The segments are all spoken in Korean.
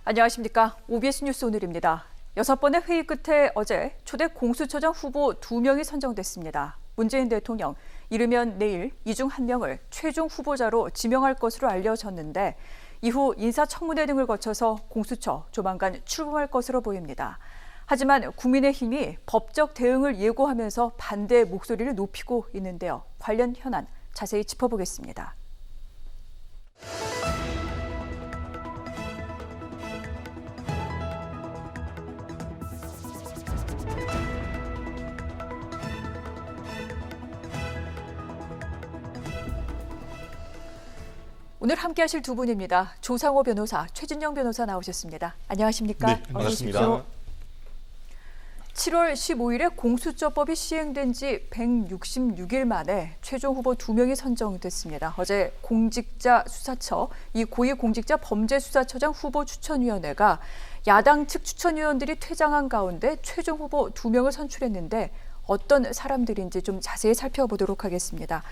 안녕하십니까. OBS 뉴스 오늘입니다. 6번의 회의 끝에 어제 초대 공수처장 후보 2명이 선정됐습니다. 문재인 대통령, 이르면 내일 이 중 한 명을 최종 후보자로 지명할 것으로 알려졌는데 이후 인사청문회 등을 거쳐서 공수처 조만간 출범할 것으로 보입니다. 하지만 국민의힘이 법적 대응을 예고하면서 반대 목소리를 높이고 있는데요. 관련 현안 자세히 짚어보겠습니다. 오늘 함께하실 두 분입니다. 조상호 변호사, 최진영 변호사 나오셨습니다. 안녕하십니까? 네, 반갑습니다. 7월 15일에 공수처법이 시행된 지 166일 만에 최종 후보 2명이 선정됐습니다. 어제 공직자 수사처, 이 고위공직자 범죄수사처장 후보 추천위원회가 야당 측 추천위원들이 퇴장한 가운데 최종 후보 2명을 선출했는데 어떤 사람들인지 좀 자세히 살펴보도록 하겠습니다.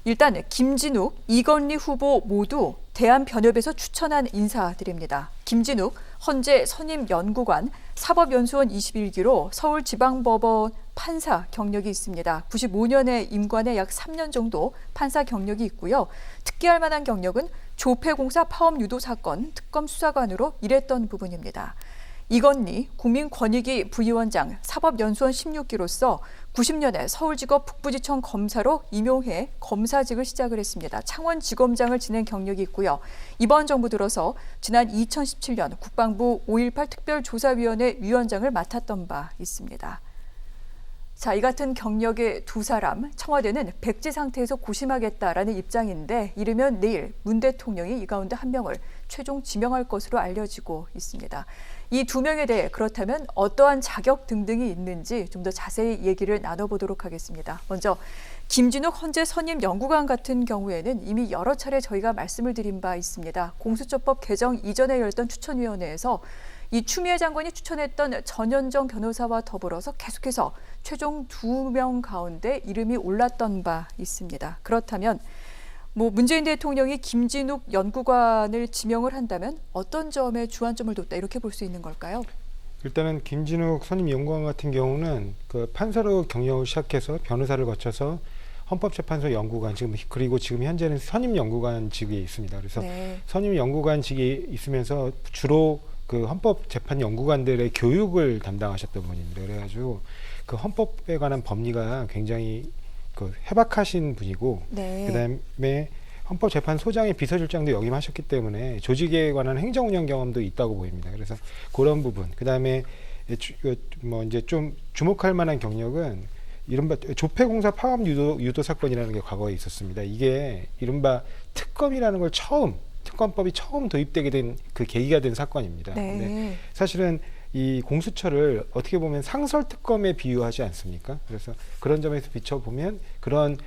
일단 김진욱, 이건희 후보 모두 대한변협에서 추천한 인사들입니다. 김진욱, 헌재 선임연구관, 사법연수원 21기로 서울지방법원 판사 경력이 있습니다. 95년에 임관에 약 3년 정도 판사 경력이 있고요. 특기할 만한 경력은 조폐공사 파업 유도 사건 특검 수사관으로 일했던 부분입니다. 이건희 국민권익위 부위원장 사법연수원 16기로서 90년에 서울지법 북부지청 검사로 임용해 검사직을 시작을 했습니다. 창원지검장을 지낸 경력이 있고요. 이번 정부 들어서 지난 2017년 국방부 5.18 특별조사위원회 위원장을 맡았던 바 있습니다. 자, 이 같은 경력의 두 사람, 청와대는 백지 상태에서 고심하겠다라는 입장인데 이르면 내일 문 대통령이 이 가운데 한 명을 최종 지명할 것으로 알려지고 있습니다. 이 두 명에 대해 그렇다면 어떠한 자격 등등이 있는지 좀 더 자세히 얘기를 나눠보도록 하겠습니다. 먼저 김진욱 헌재 선임연구관 같은 경우에는 이미 여러 차례 저희가 말씀을 드린 바 있습니다. 공수처법 개정 이전에 열렸던 추천위원회에서 이 추미애 장관이 추천했던 전현정 변호사와 더불어서 계속해서 최종 2명 가운데 이름이 올랐던 바 있습니다. 그렇다면 문재인 대통령이 김진욱 연구관을 지명을 한다면 어떤 점에 주안점을 뒀다 이렇게 볼 수 있는 걸까요? 일단은 김진욱 선임연구관 같은 경우는 그 판사로 경력을 시작해서 변호사를 거쳐서 헌법재판소 연구관 그리고 지금 현재는 선임연구관직에 있습니다. 그래서 네. 선임연구관직이 있으면서 주로 그 헌법재판연구관들의 교육을 담당하셨던 분입니다. 그래가지고 그 헌법에 관한 법리가 굉장히 그 해박하신 분이고, 네. 그다음에 헌법재판소장의 비서실장도 역임하셨기 때문에 조직에 관한 행정운영 경험도 있다고 보입니다. 그래서 그런 부분, 그다음에 이제 좀 주목할 만한 경력은 이른바 조폐공사 파업 유도 사건이라는 게 과거에 있었습니다. 이게 이른바 특검이라는 걸 특검법이 처음 도입되게 된 그 계기가 된 사건입니다. 네. 근데 사실은 이 공수처를 어떻게 보면 상설특검에 비유하지 않습니까? 그래서 그런 점에서 비춰보면 그런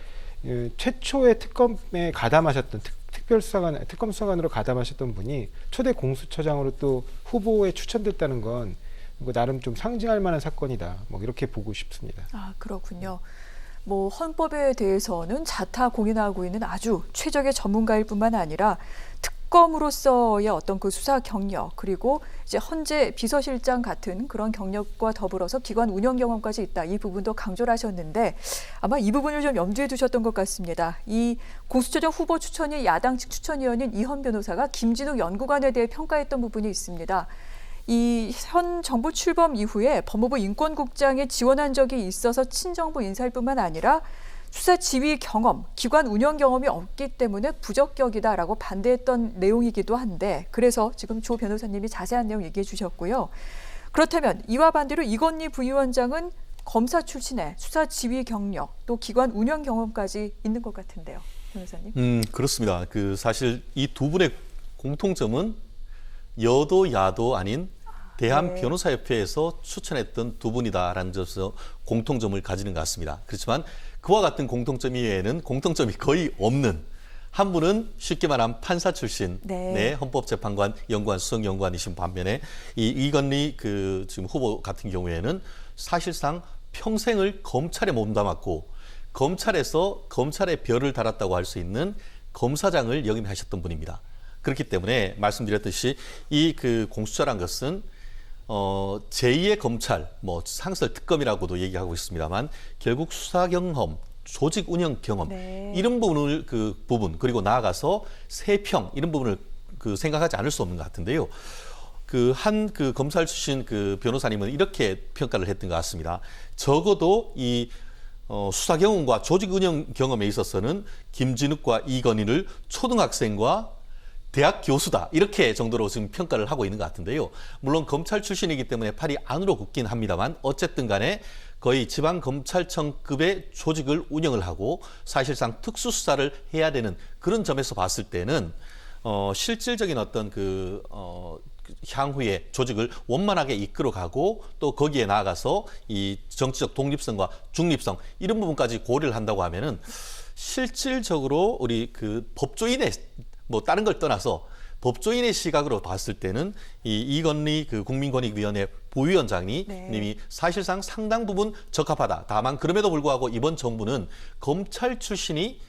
최초의 특검에 가담하셨던 특검 수사관으로 가담하셨던 분이 초대 공수처장으로 또 후보에 추천됐다는 건 나름 좀 상징할 만한 사건이다. 이렇게 보고 싶습니다. 아, 그렇군요. 헌법에 대해서는 자타공인하고 있는 아주 최적의 전문가일 뿐만 아니라 특검으로서의 어떤 그 수사 경력 그리고 이제 헌재 비서실장 같은 그런 경력과 더불어서 기관 운영 경험까지 있다. 이 부분도 강조를 하셨는데 아마 이 부분을 좀 염두에 두셨던 것 같습니다. 이 공수처장 후보 추천이 야당 측 추천위원인 이현 변호사가 김진욱 연구관에 대해 평가했던 부분이 있습니다. 이 현 정부 출범 이후에 법무부 인권국장에 지원한 적이 있어서 친정부 인사일 뿐만 아니라 수사 지휘 경험, 기관 운영 경험이 없기 때문에 부적격이다라고 반대했던 내용이기도 한데 그래서 지금 조 변호사님이 자세한 내용 얘기해 주셨고요. 그렇다면 이와 반대로 이건희 부위원장은 검사 출신의 수사 지휘 경력 또 기관 운영 경험까지 있는 것 같은데요. 변호사님. 그렇습니다. 사실 이 두 분의 공통점은 여도 야도 아닌 대한변호사협회에서 추천했던 두 분이다라는 점에서 공통점을 가지는 것 같습니다. 그렇지만 그와 같은 공통점 이외에는 공통점이 거의 없는 한 분은 쉽게 말하면 판사 출신, 네. 헌법재판관 연구관 수석연구관이신 반면에 이건희 지금 후보 같은 경우에는 사실상 평생을 검찰에 몸담았고 검찰에서 검찰의 별을 달았다고 할 수 있는 검사장을 역임하셨던 분입니다. 그렇기 때문에 말씀드렸듯이 이 그 공수처란 것은 제2의 검찰, 뭐 상설 특검이라고도 얘기하고 있습니다만 결국 수사 경험, 조직 운영 경험 네. 이런 부분을 그 부분 그리고 나아가서 세평 이런 부분을 그 생각하지 않을 수 없는 것 같은데요. 그 한 그 검찰 출신 그 변호사님은 이렇게 평가를 했던 것 같습니다. 적어도 이 수사 경험과 조직 운영 경험에 있어서는 김진욱과 이건희를 초등학생과 대학 교수다 이렇게 정도로 지금 평가를 하고 있는 것 같은데요. 물론 검찰 출신이기 때문에 팔이 안으로 굽긴 합니다만 어쨌든 간에 거의 지방검찰청급의 조직을 운영을 하고 사실상 특수수사를 해야 되는 그런 점에서 봤을 때는 실질적인 어떤 향후에 조직을 원만하게 이끌어가고 또 거기에 나아가서 이 정치적 독립성과 중립성 이런 부분까지 고려를 한다고 하면은 실질적으로 우리 그 법조인의 뭐 다른 걸 떠나서 법조인의 시각으로 봤을 때는 이 이건희 그 국민권익위원회 부위원장이 네. 님이 사실상 상당 부분 적합하다. 다만 그럼에도 불구하고 이번 정부는 검찰 출신이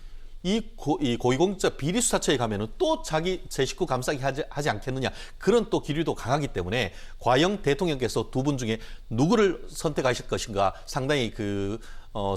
이 고위공직자 비리수사처에 가면은 또 자기 제 식구 감싸기 하지 않겠느냐 그런 또 기류도 강하기 때문에 과연 대통령께서 두 분 중에 누구를 선택하실 것인가 상당히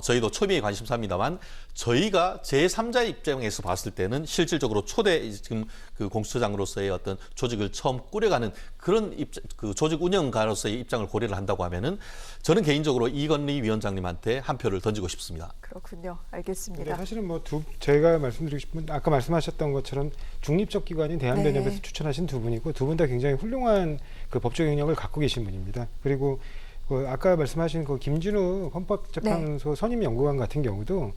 저희도 초미의 관심사입니다만 저희가 제3자의 입장에서 봤을 때는 실질적으로 초대 지금 그 공수처장으로서의 어떤 조직을 처음 꾸려가는 그런 그 조직 운영가로서의 입장을 고려를 한다고 하면은 저는 개인적으로 이건희 위원장님한테 한 표를 던지고 싶습니다. 그렇군요. 근데 알겠습니다. 사실은 뭐 제가 말씀드리고 싶은 아까 말씀하셨던 것처럼 중립적 기관인 대한변협에서 네. 추천하신 두 분이고 두 분 다 굉장히 훌륭한 그 법조 경력을 갖고 계신 분입니다. 그리고 아까 말씀하신 그 김진욱 헌법재판소 네. 선임 연구관 같은 경우도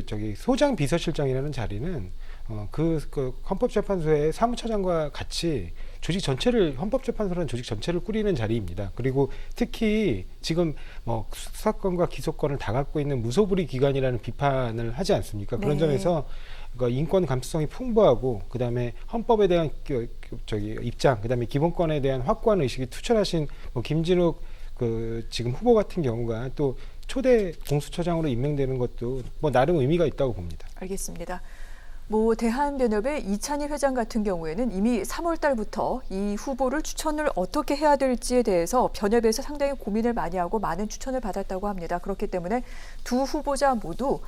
저기 소장 비서실장이라는 자리는 그 헌법재판소의 사무처장과 같이 조직 전체를 헌법재판소라는 조직 전체를 꾸리는 자리입니다. 그리고 특히 지금 뭐 수사권과 기소권을 다 갖고 있는 무소불위 기관이라는 비판을 하지 않습니까? 그런 네. 점에서 인권 감수성이 풍부하고 그다음에 헌법에 대한 입장, 그다음에 기본권에 대한 확고한 의식이 투철하신 김진욱 지금 후보 같은 경우가 또 초대 공수처장으로 임명되는 것도 뭐 나름 의미가 있다고 봅니다. 알겠습니다. 뭐 대한변협의 이찬희 회장 같은 경우에는 이미 3월 달부터 이 후보를 추천을 어떻게 해야 될지에 대해서 변협에서 상당히 고민을 많이 하고 많은 추천을 받았다고 합니다. 그렇기 때문에 두 후보자 모두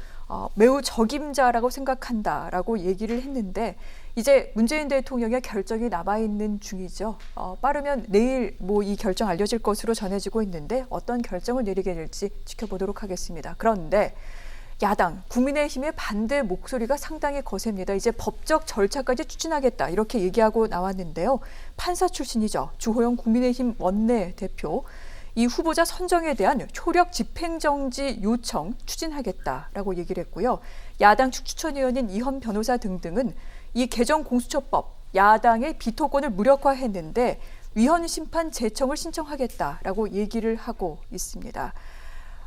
매우 적임자라고 생각한다라고 얘기를 했는데 이제 문재인 대통령의 결정이 남아있는 중이죠. 빠르면 내일 뭐 이 결정 알려질 것으로 전해지고 있는데 어떤 결정을 내리게 될지 지켜보도록 하겠습니다. 그런데 야당, 국민의힘의 반대 목소리가 상당히 거셉니다. 이제 법적 절차까지 추진하겠다 이렇게 얘기하고 나왔는데요. 판사 출신이죠. 주호영 국민의힘 원내대표. 이 후보자 선정에 대한 효력 집행정지 요청 추진하겠다라고 얘기를 했고요. 야당 측 추천위원인 이현 변호사 등등은 이 개정 공수처법 야당의 비토권을 무력화했는데 위헌 심판 제청을 신청하겠다라고 얘기를 하고 있습니다.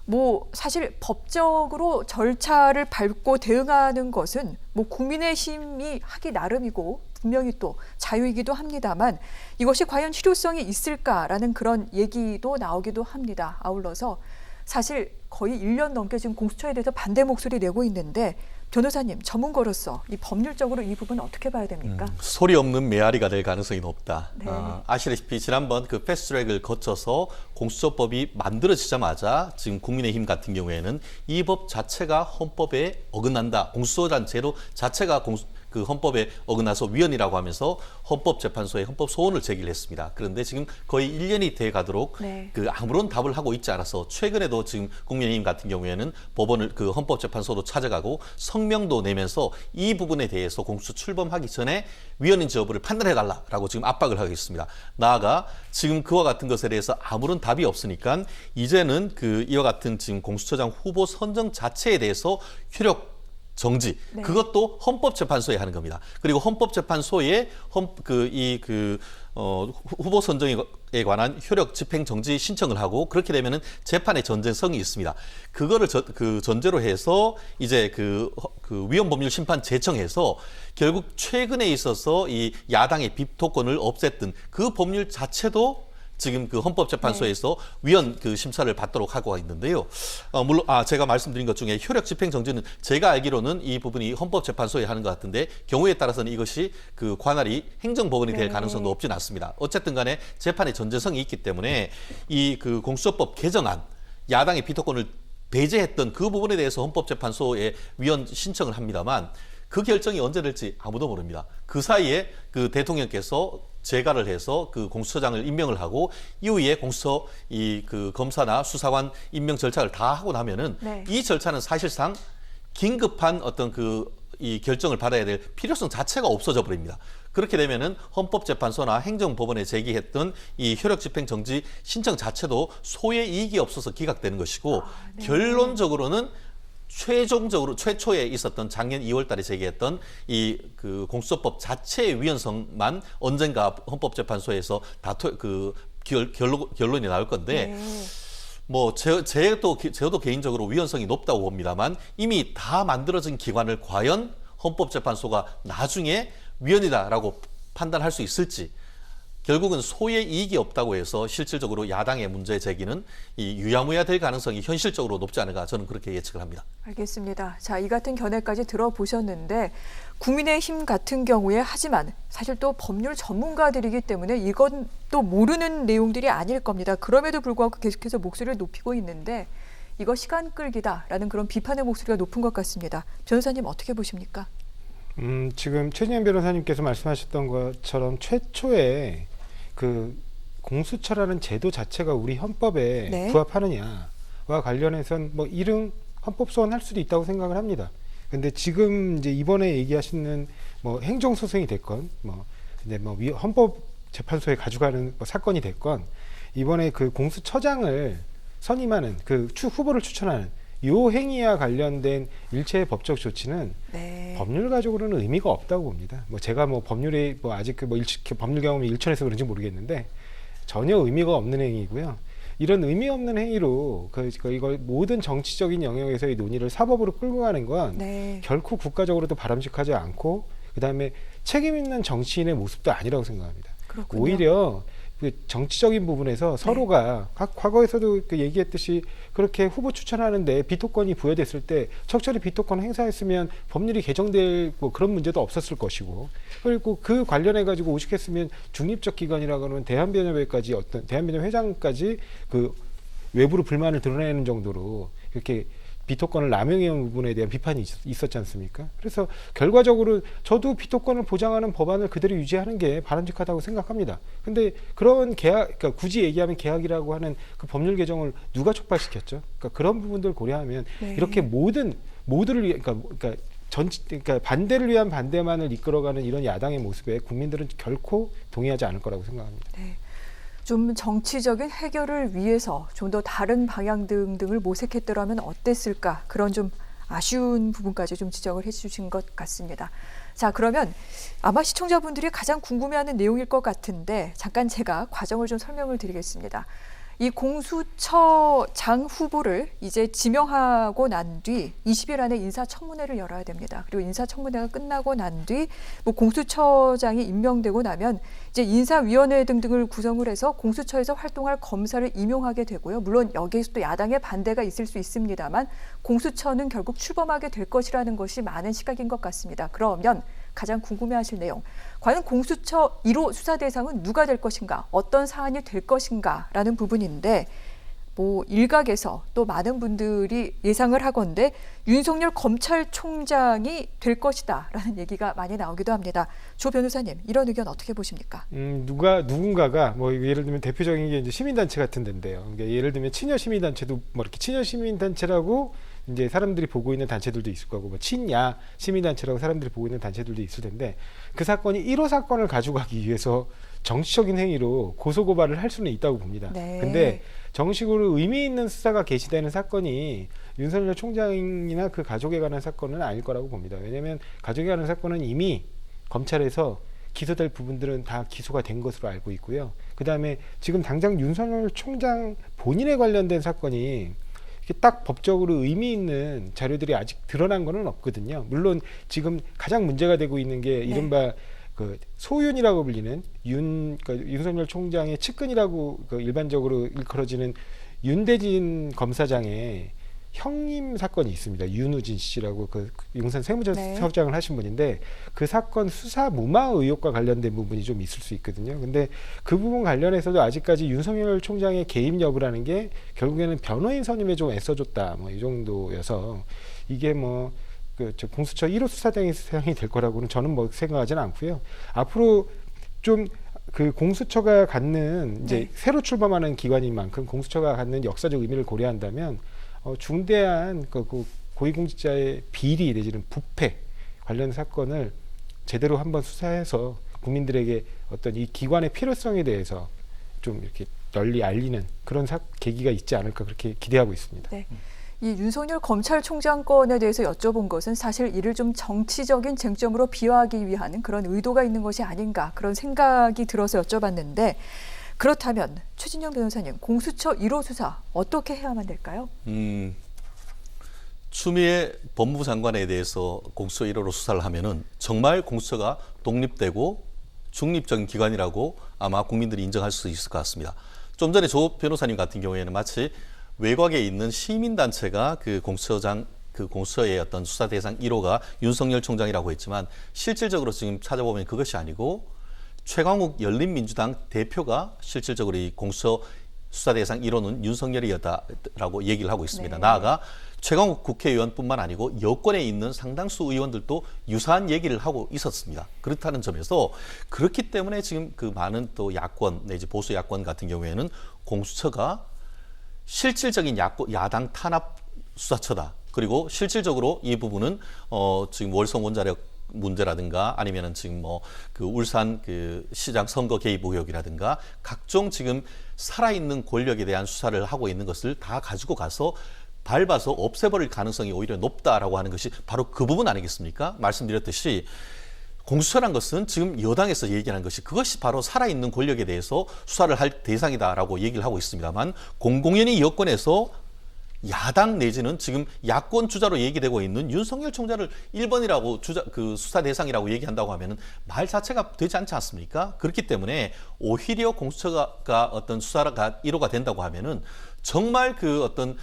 뭐 사실 법적으로 절차를 밟고 대응하는 것은 뭐 국민의힘이 하기 나름이고 분명히 또 자유이기도 합니다만 이것이 과연 실효성이 있을까라는 그런 얘기도 나오기도 합니다. 아울러서 사실 거의 1년 넘게 지금 공수처에 대해서 반대 목소리 내고 있는데 변호사님 전문가로서 이 법률적으로 이 부분 어떻게 봐야 됩니까? 소리 없는 메아리가 될 가능성이 높다. 네. 아시다시피 지난번 그 패스트트랙을 거쳐서 공수처법이 만들어지자마자 지금 국민의힘 같은 경우에는 이 법 자체가 헌법에 어긋난다. 공수처란 제도 자체가 그 헌법에 어긋나서 위헌이라고 하면서 헌법재판소에 헌법 소원을 제기를 했습니다. 그런데 지금 거의 1년이 돼 가도록 네. 아무런 답을 하고 있지 않아서 최근에도 지금 국민의힘 같은 경우에는 법원을 헌법재판소도 찾아가고 성명도 내면서 이 부분에 대해서 공수처 출범하기 전에 위헌인지 여부를 판단해달라라고 지금 압박을 하고 있습니다. 나아가 지금 그와 같은 것에 대해서 아무런 답이 없으니까 이제는 이와 같은 지금 공수처장 후보 선정 자체에 대해서 효력 정지. 네. 그것도 헌법재판소에 하는 겁니다. 그리고 헌법재판소에 후보 선정에 관한 효력 집행 정지 신청을 하고 그렇게 되면은 재판의 전쟁성이 있습니다. 그거를 전제로 해서 이제 위헌법률 심판 제청해서 결국 최근에 있어서 이 야당의 비토권을 없앴던 그 법률 자체도 지금 그 헌법재판소에서 위헌 그 심사를 받도록 하고 있는데요. 물론 제가 말씀드린 것 중에 효력 집행 정지는 제가 알기로는 이 부분이 헌법재판소에 하는 것 같은데 경우에 따라서는 이것이 그 관할이 행정법원이 될 가능성도 없진 않습니다. 어쨌든 간에 재판의 전제성이 있기 때문에 이 그 공수처법 개정안 야당의 비토권을 배제했던 그 부분에 대해서 헌법재판소에 위헌 신청을 합니다만 그 결정이 언제 될지 아무도 모릅니다. 그 사이에 그 대통령께서 재가를 해서 그 공수처장을 임명을 하고 이후에 공수처 이 그 검사나 수사관 임명 절차를 다 하고 나면은 이 절차는 사실상 긴급한 어떤 그 이 결정을 받아야 될 필요성 자체가 없어져 버립니다. 그렇게 되면은 헌법재판소나 행정법원에 제기했던 이 효력 집행 정지 신청 자체도 소의 이익이 없어서 기각되는 것이고 결론적으로는 최초에 있었던 작년 2월 달에 제기했던 이 그 공수처법 자체의 위헌성만 언젠가 헌법재판소에서 결론이 나올 건데 뭐 저도 개인적으로 위헌성이 높다고 봅니다만 이미 다 만들어진 기관을 과연 헌법재판소가 나중에 위헌이다라고 판단할 수 있을지 결국은 소의 이익이 없다고 해서 실질적으로 야당의 문제 제기는 이 유야무야 될 가능성이 현실적으로 높지 않을까 저는 그렇게 예측을 합니다. 알겠습니다. 자, 이 같은 견해까지 들어보셨는데 국민의힘 같은 경우에 하지만 사실 또 법률 전문가들이기 때문에 이건 또 모르는 내용들이 아닐 겁니다. 그럼에도 불구하고 계속해서 목소리를 높이고 있는데 이거 시간 끌기다라는 그런 비판의 목소리가 높은 것 같습니다. 변호사님 어떻게 보십니까? 지금 최진현 변호사님께서 말씀하셨던 것처럼 최초에 그 공수처라는 제도 자체가 우리 헌법에 부합하느냐와 관련해서는 뭐 일흥 헌법 소원할 수도 있다고 생각을 합니다. 근데 지금 이제 이번에 얘기하시는 뭐 행정소송이 됐건 근데 헌법재판소에 가져가는 뭐 사건이 됐건 이번에 그 공수처장을 선임하는 그 후보를 추천하는 요 행위와 관련된 일체의 법적 조치는 법률가적으로는 의미가 없다고 봅니다. 제가 법률에 아직 법률 경험이 일천해서 그런지 모르겠는데 전혀 의미가 없는 행위고요. 이런 의미 없는 행위로 이걸 모든 정치적인 영역에서의 논의를 사법으로 끌고 가는 건 결코 국가적으로도 바람직하지 않고 그다음에 책임 있는 정치인의 모습도 아니라고 생각합니다. 그렇군요. 오히려 그 정치적인 부분에서 서로가 과거에서도 얘기했듯이 그렇게 후보 추천하는데 비토권이 부여됐을 때 적절히 비토권 행사했으면 법률이 개정될 그런 문제도 없었을 것이고 그리고 그 관련해 가지고 오죽했으면 중립적 기관이라고 하면 대한변협회까지 대한변협 회장까지 그 외부로 불만을 드러내는 정도로 이렇게 비토권을 남용해온 부분에 대한 비판이 있었지 않습니까? 그래서 결과적으로 저도 비토권을 보장하는 법안을 그대로 유지하는 게 바람직하다고 생각합니다. 근데 그런 그러니까 굳이 얘기하면 개혁이라고 하는 그 법률 개정을 누가 촉발시켰죠? 그러니까 그런 부분들 고려하면 이렇게 모두를 위해 그러니까 반대를 위한 반대만을 이끌어가는 이런 야당의 모습에 국민들은 결코 동의하지 않을 거라고 생각합니다. 좀 정치적인 해결을 위해서 좀 더 다른 방향 등을 모색했더라면 어땠을까 그런 좀 아쉬운 부분까지 좀 지적을 해주신 것 같습니다. 자, 그러면 아마 시청자분들이 가장 궁금해하는 내용일 것 같은데 잠깐 제가 과정을 좀 설명을 드리겠습니다. 이 공수처장 후보를 이제 지명하고 난 뒤 20일 안에 인사청문회를 열어야 됩니다. 그리고 인사청문회가 끝나고 난 뒤 공수처장이 임명되고 나면 이제 인사위원회 등을 구성을 해서 공수처에서 활동할 검사를 임용하게 되고요. 물론 여기에서 또 야당의 반대가 있을 수 있습니다만 공수처는 결국 출범하게 될 것이라는 것이 많은 시각인 것 같습니다. 그러면 가장 궁금해하실 내용, 과연 공수처 1호 수사 대상은 누가 될 것인가, 어떤 사안이 될 것인가라는 부분인데 일각에서 또 많은 분들이 예상을 하건대 윤석열 검찰총장이 될 것이다라는 얘기가 많이 나오기도 합니다. 조 변호사님, 이런 의견 어떻게 보십니까? 누군가가 예를 들면 대표적인 게 이제 시민단체 같은 데인데요. 그러니까 예를 들면 친여 시민단체도 이렇게 친여 시민단체라고 이제 사람들이 보고 있는 단체들도 있을 거고 친야 시민단체라고 사람들이 보고 있는 단체들도 있을 텐데 그 사건이 1호 사건을 가져가기 위해서 정치적인 행위로 고소고발을 할 수는 있다고 봅니다. 근데 정식으로 의미 있는 수사가 개시되는 사건이 윤석열 총장이나 그 가족에 관한 사건은 아닐 거라고 봅니다. 왜냐하면 가족에 관한 사건은 이미 검찰에서 기소될 부분들은 다 기소가 된 것으로 알고 있고요. 그다음에 지금 당장 윤석열 총장 본인에 관련된 사건이 딱 법적으로 의미 있는 자료들이 아직 드러난 거는 없거든요. 물론 지금 가장 문제가 되고 있는 게 이른바 그 소윤이라고 불리는 그러니까 윤석열 총장의 측근이라고 그 일반적으로 일컬어지는 윤대진 검사장의 형님 사건이 있습니다. 윤우진 씨라고 그 용산 세무조사장을 하신 분인데 그 사건 수사 무마 의혹과 관련된 부분이 좀 있을 수 있거든요. 근데 그 부분 관련해서도 아직까지 윤석열 총장의 개입 여부라는 게 결국에는 변호인 선임에 좀 애써줬다 뭐 이 정도여서 이게 뭐 그 공수처 1호 수사대상이 될 거라고는 저는 뭐 생각하지는 않고요. 앞으로 좀 그 공수처가 갖는 이제 새로 출범하는 기관인 만큼 공수처가 갖는 역사적 의미를 고려한다면 중대한 그 고위공직자의 비리 내지는 부패 관련 사건을 제대로 한번 수사해서 국민들에게 어떤 이 기관의 필요성에 대해서 좀 이렇게 널리 알리는 그런 계기가 있지 않을까 그렇게 기대하고 있습니다. 네. 이 윤석열 검찰총장 건에 대해서 여쭤본 것은 사실 이를 좀 정치적인 쟁점으로 비화하기 위한 그런 의도가 있는 것이 아닌가 그런 생각이 들어서 여쭤봤는데 그렇다면 최진영 변호사님, 공수처 1호 수사 어떻게 해야만 될까요? 추미애 법무부 장관에 대해서 공수처 1호로 수사를 하면은 정말 공수처가 독립되고 중립적인 기관이라고 아마 국민들이 인정할 수 있을 것 같습니다. 좀 전에 조 변호사님 같은 경우에는 마치 외곽에 있는 시민단체가 그 공수처의 어떤 수사 대상 1호가 윤석열 총장이라고 했지만 실질적으로 지금 찾아보면 그것이 아니고 최강욱 열린민주당 대표가 실질적으로 이 공수처 수사 대상 1호는 윤석열이었다라고 얘기를 하고 있습니다. 네. 나아가 최강욱 국회의원뿐만 아니고 여권에 있는 상당수 의원들도 유사한 얘기를 하고 있었습니다. 그렇다는 점에서 그렇기 때문에 지금 그 많은 또 야권 내지 보수 야권 같은 경우에는 공수처가 실질적인 야당 탄압 수사처다. 그리고 실질적으로 이 부분은 지금 월성 원자력 문제라든가 아니면은 지금 뭐 그 울산 그 시장 선거 개입 의혹이라든가 각종 지금 살아있는 권력에 대한 수사를 하고 있는 것을 다 가지고 가서 밟아서 없애버릴 가능성이 오히려 높다라고 하는 것이 바로 그 부분 아니겠습니까? 말씀드렸듯이 공수처란 것은 지금 여당에서 얘기하는 것이 그것이 바로 살아있는 권력에 대해서 수사를 할 대상이다라고 얘기를 하고 있습니다만 공공연히 여권에서 야당 내지는 지금 야권 주자로 얘기되고 있는 윤석열 총장을 1번이라고 그 수사 대상이라고 얘기한다고 하면은 말 자체가 되지 않지 않습니까? 그렇기 때문에 오히려 공수처가 어떤 수사가 1호가 된다고 하면은 정말 그 어떤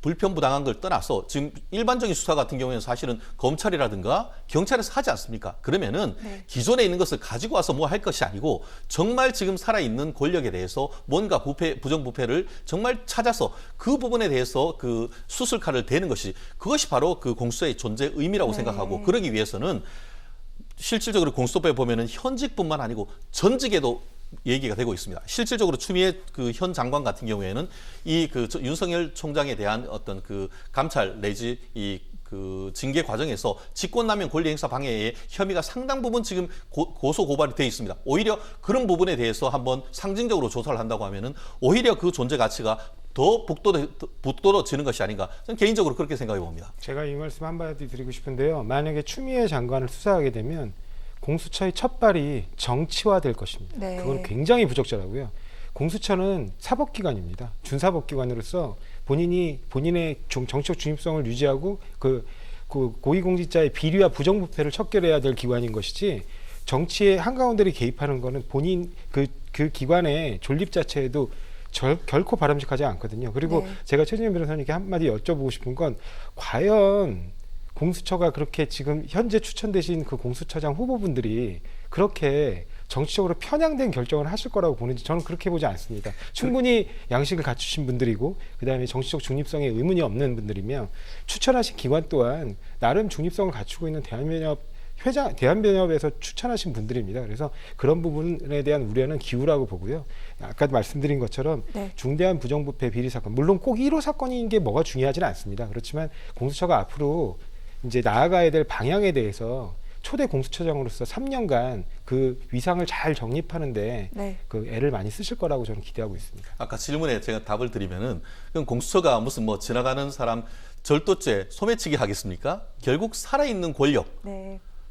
불편부당한 걸 떠나서 지금 일반적인 수사 같은 경우에는 사실은 검찰이라든가 경찰에서 하지 않습니까? 그러면은 기존에 있는 것을 가지고 와서 뭐 할 것이 아니고 정말 지금 살아있는 권력에 대해서 뭔가 부정부패를 정말 찾아서 그 부분에 대해서 그 수술칼을 대는 것이 그것이 바로 그 공수처의 존재 의미라고 생각하고 그러기 위해서는 실질적으로 공수처법에 보면은 현직뿐만 아니고 전직에도 얘기가 되고 있습니다. 실질적으로 추미애 그 현 장관 같은 경우에는 이 그 윤석열 총장에 대한 어떤 그 감찰 내지 이 그 징계 과정에서 직권남용 권리행사 방해의 혐의가 상당 부분 지금 고소 고발이 돼 있습니다. 오히려 그런 부분에 대해서 한번 상징적으로 조사를 한다고 하면은 오히려 그 존재 가치가 더 북돋아지는 것이 아닌가. 저는 개인적으로 그렇게 생각해 봅니다. 제가 이 말씀 한마디 드리고 싶은데요. 만약에 추미애 장관을 수사하게 되면 공수처의 첫 발이 정치화될 것입니다. 네. 그건 굉장히 부적절하고요. 공수처는 사법기관입니다. 준사법기관으로서 본인의 정치적 중립성을 유지하고 그 고위공직자의 비리와 부정부패를 척결해야 될 기관인 것이지 정치의 한가운데를 개입하는 것은 본인 그 기관의 존립 자체에도 결코 바람직하지 않거든요. 그리고 제가 최진영 변호사님께 한마디 여쭤보고 싶은 건 과연 공수처가 그렇게 지금 현재 추천되신 그 공수처장 후보분들이 그렇게 정치적으로 편향된 결정을 하실 거라고 보는지 저는 그렇게 보지 않습니다. 충분히 양식을 갖추신 분들이고 그다음에 정치적 중립성에 의문이 없는 분들이며 추천하신 기관 또한 나름 중립성을 갖추고 있는 대한변협에서 추천하신 분들입니다. 그래서 그런 부분에 대한 우려는 기우라고 보고요. 아까 말씀드린 것처럼 중대한 부정부패 비리 사건, 물론 꼭 1호 사건인 게 뭐가 중요하지는 않습니다. 그렇지만 공수처가 앞으로 이제 나아가야 될 방향에 대해서 초대 공수처장으로서 3년간 그 위상을 잘 정립하는데 그 애를 많이 쓰실 거라고 저는 기대하고 있습니다. 아까 질문에 제가 답을 드리면은 그럼 공수처가 무슨 뭐 지나가는 사람 절도죄 소매치기 하겠습니까? 결국 살아있는 권력,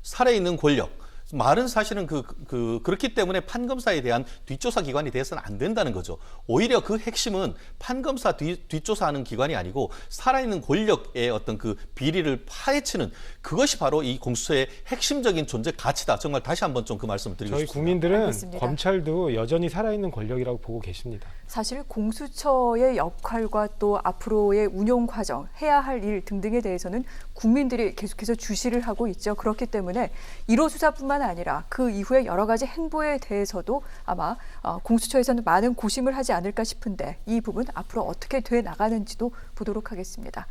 살아있는 권력. 말은 사실은 그렇기 때문에 판검사에 대한 뒷조사 기관이 돼서는 안 된다는 거죠. 오히려 그 핵심은 판검사 뒷조사하는 기관이 아니고 살아있는 권력의 어떤 그 비리를 파헤치는 그것이 바로 이 공수처의 핵심적인 존재 가치다. 정말 다시 한번 좀 그 말씀을 드리고 저희 싶습니다. 국민들은 알겠습니다. 검찰도 여전히 살아있는 권력이라고 보고 계십니다. 사실 공수처의 역할과 또 앞으로의 운용 과정, 해야 할 일 등등에 대해서는 국민들이 계속해서 주시를 하고 있죠. 그렇기 때문에 1호 수사뿐만 아니라 그 이후에 여러 가지 행보에 대해서도 아마 공수처에서는 많은 고심을 하지 않을까 싶은데 이 부분 앞으로 어떻게 돼 나가는지도 보도록 하겠습니다.